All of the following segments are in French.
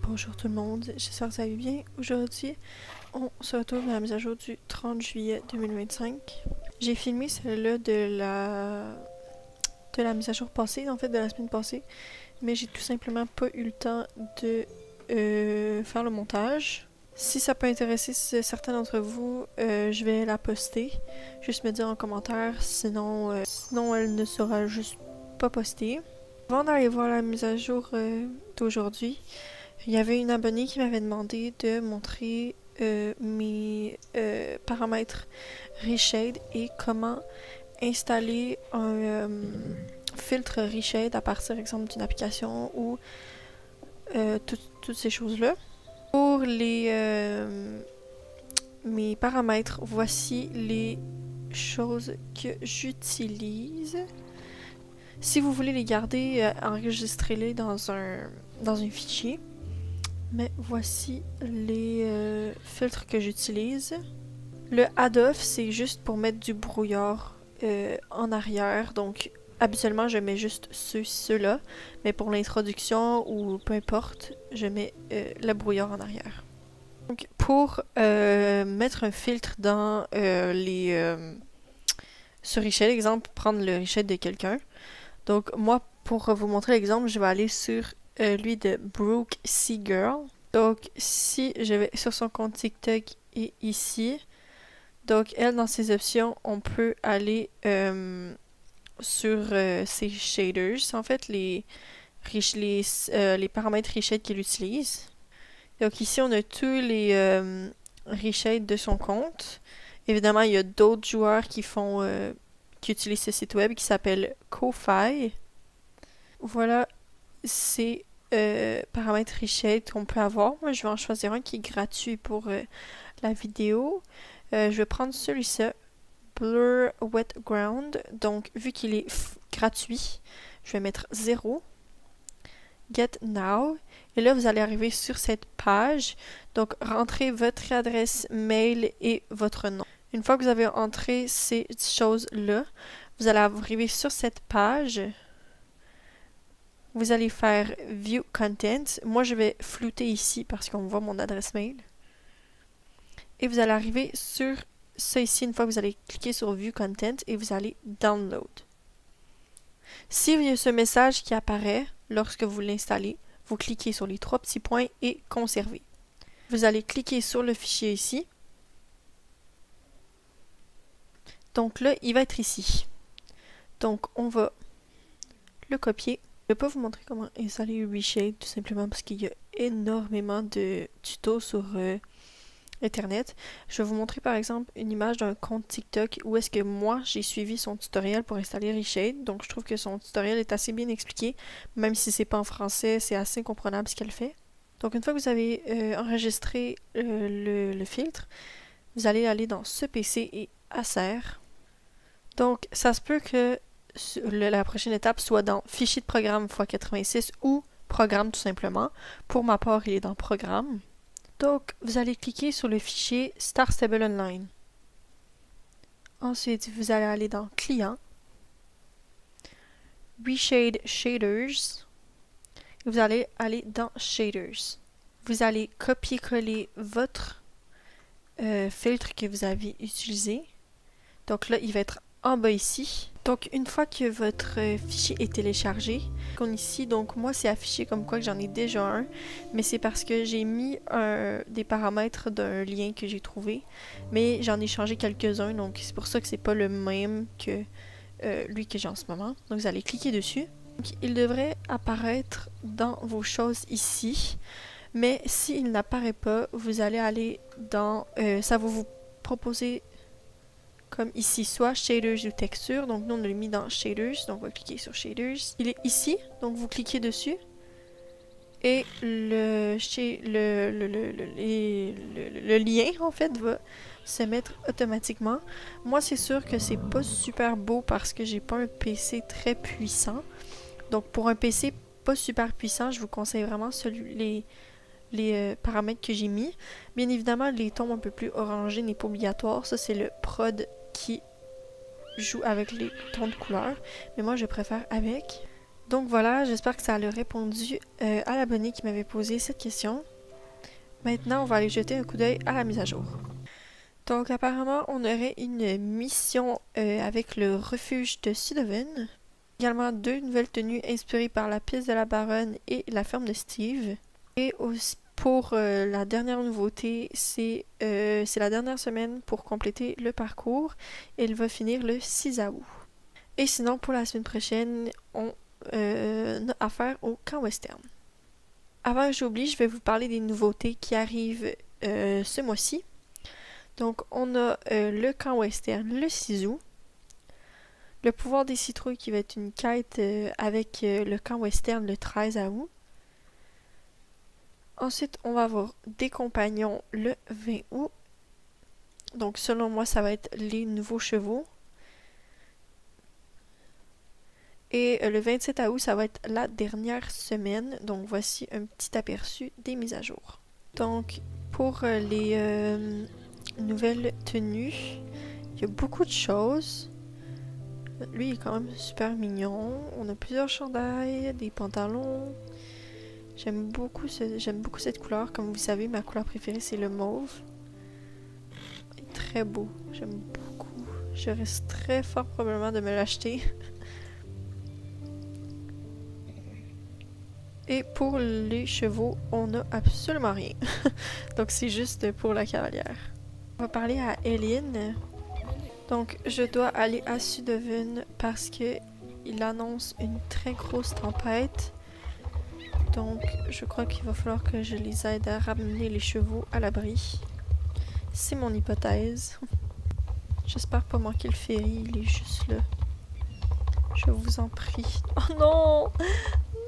Bonjour tout le monde, j'espère que ça va bien. Aujourd'hui, on se retrouve à la mise à jour du 30 juillet 2025. J'ai filmé celle-là de la mise à jour passée, en fait de la semaine passée, mais j'ai tout simplement pas eu le temps de faire le montage. Si ça peut intéresser certains d'entre vous, je vais la poster. Juste me dire en commentaire, sinon elle ne sera juste pas postée. Avant d'aller voir la mise à jour d'aujourd'hui, il y avait une abonnée qui m'avait demandé de montrer mes paramètres Reshade et comment installer un filtre Reshade à partir, exemple, d'une application ou toutes ces choses-là. Pour mes paramètres, voici les choses que j'utilise. Si vous voulez les garder, enregistrez-les dans un fichier. Mais voici les filtres que j'utilise. Le add-off, c'est juste pour mettre du brouillard en arrière. Donc, habituellement, je mets juste ceux-là. Mais pour l'introduction ou peu importe, je mets le brouillard en arrière. Donc, pour mettre un filtre dans sur Richel, exemple, prendre le Richel de quelqu'un. Donc, moi, pour vous montrer l'exemple, je vais aller sur lui de Brooke Seagirl. Donc, si je vais sur son compte TikTok et ici, donc elle, dans ses options, on peut aller sur ses shaders, en fait, les paramètres reshade qu'elle utilise. Donc ici, on a tous les reshades de son compte. Évidemment, il y a d'autres joueurs qui utilisent ce site web qui s'appelle Ko-Fi. Voilà, c'est paramètres Reshade qu'on peut avoir. Moi, je vais en choisir un qui est gratuit pour la vidéo. Je vais prendre celui-ci, Blur Wet Ground. Donc, vu qu'il est gratuit, je vais mettre 0. Get Now. Et là, vous allez arriver sur cette page. Donc, rentrez votre adresse mail et votre nom. Une fois que vous avez entré ces choses-là, vous allez arriver sur cette page. Vous allez faire View Content. Moi, je vais flouter ici parce qu'on voit mon adresse mail. Et vous allez arriver sur ça ici une fois que vous allez cliquer sur View Content et vous allez Download. Si il y a ce message qui apparaît lorsque vous l'installez, vous cliquez sur les 3 petits points et Conserver. Vous allez cliquer sur le fichier ici. Donc là, il va être ici. Donc, on va le copier. Je ne vais pas vous montrer comment installer Reshade, tout simplement parce qu'il y a énormément de tutos sur Internet. Je vais vous montrer par exemple une image d'un compte TikTok où est-ce que moi j'ai suivi son tutoriel pour installer Reshade. Donc je trouve que son tutoriel est assez bien expliqué, même si c'est pas en français, c'est assez comprenable ce qu'elle fait. Donc une fois que vous avez enregistré le filtre, vous allez aller dans ce PC et Acer. Donc ça se peut que la prochaine étape soit dans Fichier de programme x86 ou Programme tout simplement. Pour ma part, il est dans Programme. Donc, vous allez cliquer sur le fichier Star Stable Online. Ensuite, vous allez aller dans Client, Reshade Shaders, et vous allez aller dans Shaders. Vous allez copier-coller votre filtre que vous avez utilisé. Donc là, il va être en bas ici. Donc, une fois que votre fichier est téléchargé, qu'on ici, donc moi, c'est affiché comme quoi que j'en ai déjà un, mais c'est parce que j'ai mis des paramètres d'un lien que j'ai trouvé, mais j'en ai changé quelques-uns, donc c'est pour ça que c'est pas le même que lui que j'ai en ce moment. Donc, vous allez cliquer dessus. Donc, il devrait apparaître dans vos choses ici, mais s'il n'apparaît pas, vous allez aller dans... ça va vous proposer comme ici, soit Shaders ou Texture. Donc nous, on l'a mis dans Shaders. Donc on va cliquer sur Shaders. Il est ici. Donc vous cliquez dessus. Et le lien, en fait, va se mettre automatiquement. Moi, c'est sûr que c'est pas super beau parce que j'ai pas un PC très puissant. Donc pour un PC pas super puissant, je vous conseille vraiment les paramètres que j'ai mis. Bien évidemment, les tons un peu plus orangés n'est pas obligatoire. Ça, c'est le prod qui joue avec les tons de couleur. Mais moi, je préfère avec. Donc voilà, j'espère que ça a répondu à l'abonné qui m'avait posé cette question. Maintenant, on va aller jeter un coup d'œil à la mise à jour. Donc apparemment, on aurait une mission avec le refuge de Sudoven. Également 2 nouvelles tenues inspirées par la piste de la Baronne et la ferme de Steve. Et aussi pour la dernière nouveauté, c'est la dernière semaine pour compléter le parcours. Il va finir le 6 août. Et sinon, pour la semaine prochaine, on a affaire au camp western. Avant que j'oublie, je vais vous parler des nouveautés qui arrivent ce mois-ci. Donc, on a le camp western le 6 août. Le pouvoir des citrouilles qui va être une quête avec le camp western le 13 août. Ensuite, on va avoir des compagnons le 20 août. Donc, selon moi, ça va être les nouveaux chevaux. Et le 27 août, ça va être la dernière semaine. Donc, voici un petit aperçu des mises à jour. Donc, pour les nouvelles tenues, il y a beaucoup de choses. Lui, il est quand même super mignon. On a plusieurs chandails, des pantalons. J'aime beaucoup cette couleur. Comme vous savez, ma couleur préférée, c'est le mauve. Il est très beau. J'aime beaucoup. Je risque très fort probablement de me l'acheter. Et pour les chevaux, on n'a absolument rien. Donc c'est juste pour la cavalière. On va parler à Eileen. Donc je dois aller à Sudoven parce que il annonce une très grosse tempête. Donc je crois qu'il va falloir que je les aide à ramener les chevaux à l'abri. C'est mon hypothèse. J'espère pas manquer le ferry, il est juste là. Je vous en prie. Oh non!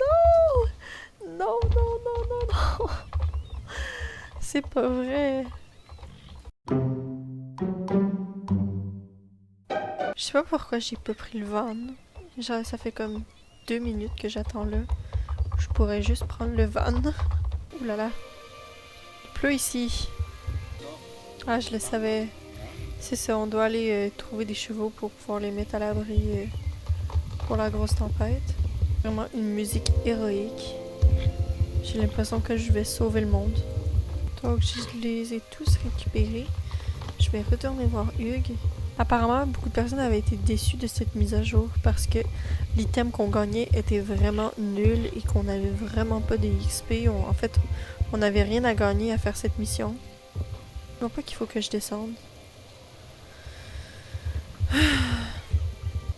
Non! Non, non, non, non, non! C'est pas vrai! Je sais pas pourquoi j'ai pas pris le van. Genre, ça fait comme 2 minutes que j'attends là. Je pourrais juste prendre le van. Ouh là là. Il pleut ici. Ah, je le savais. C'est ça, on doit aller trouver des chevaux pour pouvoir les mettre à l'abri pour la grosse tempête. Vraiment une musique héroïque. J'ai l'impression que je vais sauver le monde. Donc, je les ai tous récupérés. Je vais retourner voir Hugues. Apparemment, beaucoup de personnes avaient été déçues de cette mise à jour parce que l'item qu'on gagnait était vraiment nul et qu'on n'avait vraiment pas de XP. En fait, on n'avait rien à gagner à faire cette mission. Je vois pas qu'il faut que je descende.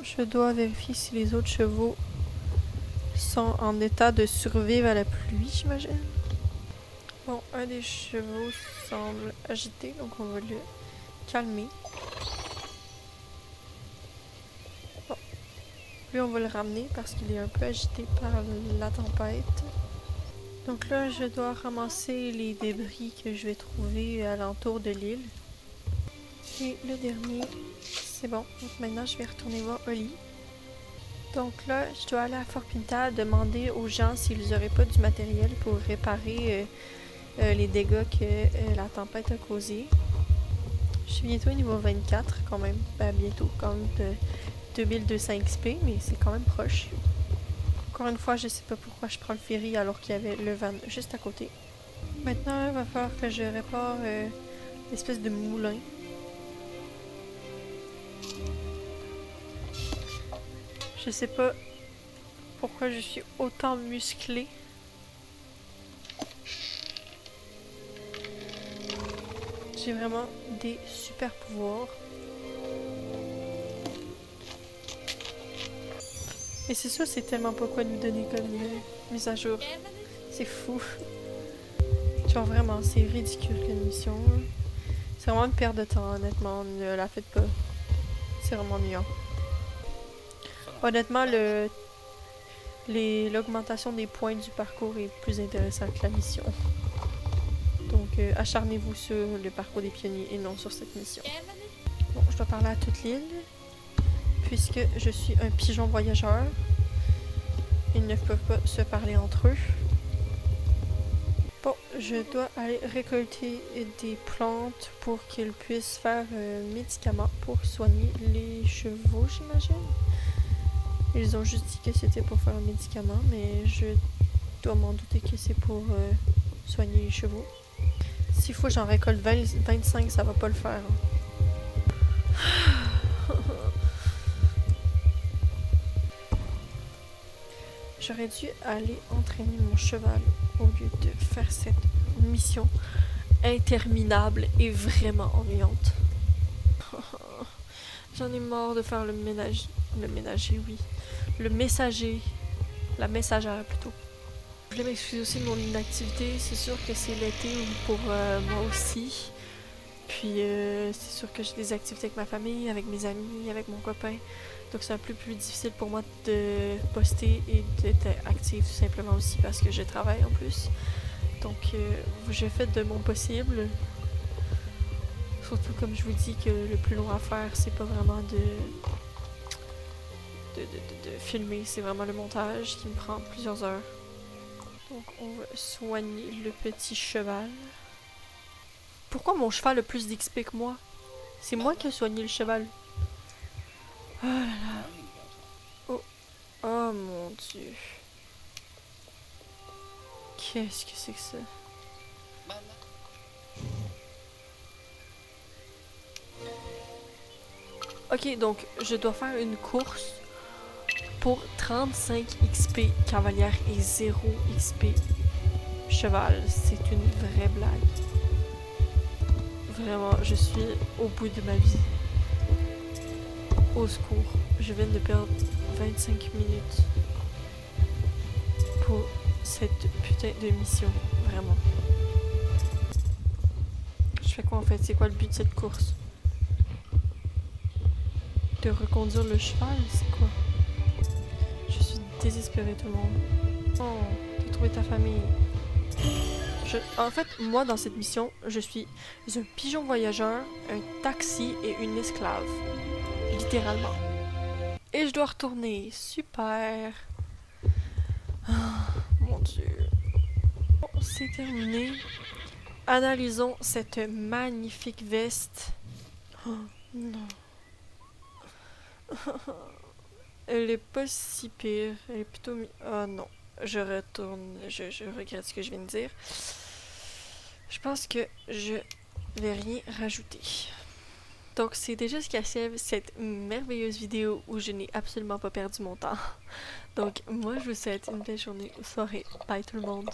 Je dois vérifier si les autres chevaux sont en état de survivre à la pluie, j'imagine. Bon, un des chevaux semble agité, donc on va le calmer. Bon. Lui, on va le ramener parce qu'il est un peu agité par la tempête. Donc là, je dois ramasser les débris que je vais trouver alentour de l'île. Et le dernier, c'est bon. Donc maintenant, je vais retourner voir Oli. Donc là, je dois aller à Fort Pinta demander aux gens s'ils n'auraient pas du matériel pour réparer les dégâts que la tempête a causés. Je suis bientôt au niveau 24 quand même. Ben bientôt, quand même de 2200 XP, mais c'est quand même proche. Encore une fois, je sais pas pourquoi je prends le ferry alors qu'il y avait le van juste à côté. Maintenant, il va falloir que je répare l'espèce de moulin. Je sais pas pourquoi je suis autant musclée. J'ai vraiment des super pouvoirs. Et c'est sûr, c'est tellement pas quoi nous donner comme mise à jour. C'est fou. Genre vraiment, c'est ridicule comme mission. C'est vraiment une perte de temps, honnêtement. Ne la faites pas. C'est vraiment ennuyant. Honnêtement, l'augmentation des points du parcours est plus intéressante que la mission. Donc, acharnez-vous sur le parcours des pionniers et non sur cette mission. Bon, je dois parler à toute l'île, puisque je suis un pigeon voyageur. Ils ne peuvent pas se parler entre eux. Bon, je dois aller récolter des plantes pour qu'ils puissent faire médicaments pour soigner les chevaux, j'imagine. Ils ont juste dit que c'était pour faire un médicament, mais je dois m'en douter que c'est pour soigner les chevaux. S'il faut j'en récolte 25, ça va pas le faire. J'aurais dû aller entraîner mon cheval au lieu de faire cette mission interminable et vraiment ennuyante. J'en ai marre de faire le ménager, oui. Le messager. La messagère, plutôt. Je voulais m'excuser aussi de mon inactivité. C'est sûr que c'est l'été pour moi aussi. Puis c'est sûr que j'ai des activités avec ma famille, avec mes amis, avec mon copain. Donc c'est un peu plus difficile pour moi de poster et d'être active tout simplement aussi parce que je travaille en plus. Donc j'ai fait de mon possible. Surtout comme je vous dis que le plus long à faire, c'est pas vraiment de filmer, c'est vraiment le montage qui me prend plusieurs heures. Donc on va soigner le petit cheval. Pourquoi mon cheval a plus d'XP que moi? C'est moi qui ai soigné le cheval. Oh là là. Oh, oh mon dieu. Qu'est-ce que c'est que ça? Ok, donc je dois faire une course pour 35 XP cavalière et 0 XP cheval. C'est une vraie blague. Vraiment, je suis au bout de ma vie. Au secours, je viens de perdre 25 minutes pour cette putain de mission. Vraiment. Je fais quoi en fait? C'est quoi le but de cette course? De reconduire le cheval? C'est quoi? Je suis désespérée tout le monde. Oh, t'as trouvé ta famille. En fait, moi dans cette mission, je suis un pigeon voyageur, un taxi et une esclave. Littéralement. Et je dois retourner. Super. Oh, mon dieu. Bon, c'est terminé. Analysons cette magnifique veste. Oh, non. Elle est pas si pire. Elle est plutôt... Oh non. Je retourne. Je regrette ce que je viens de dire. Je pense que je vais rien rajouter. Donc c'est déjà ce qui achève cette merveilleuse vidéo où je n'ai absolument pas perdu mon temps. Donc moi je vous souhaite une belle journée ou soirée. Bye tout le monde.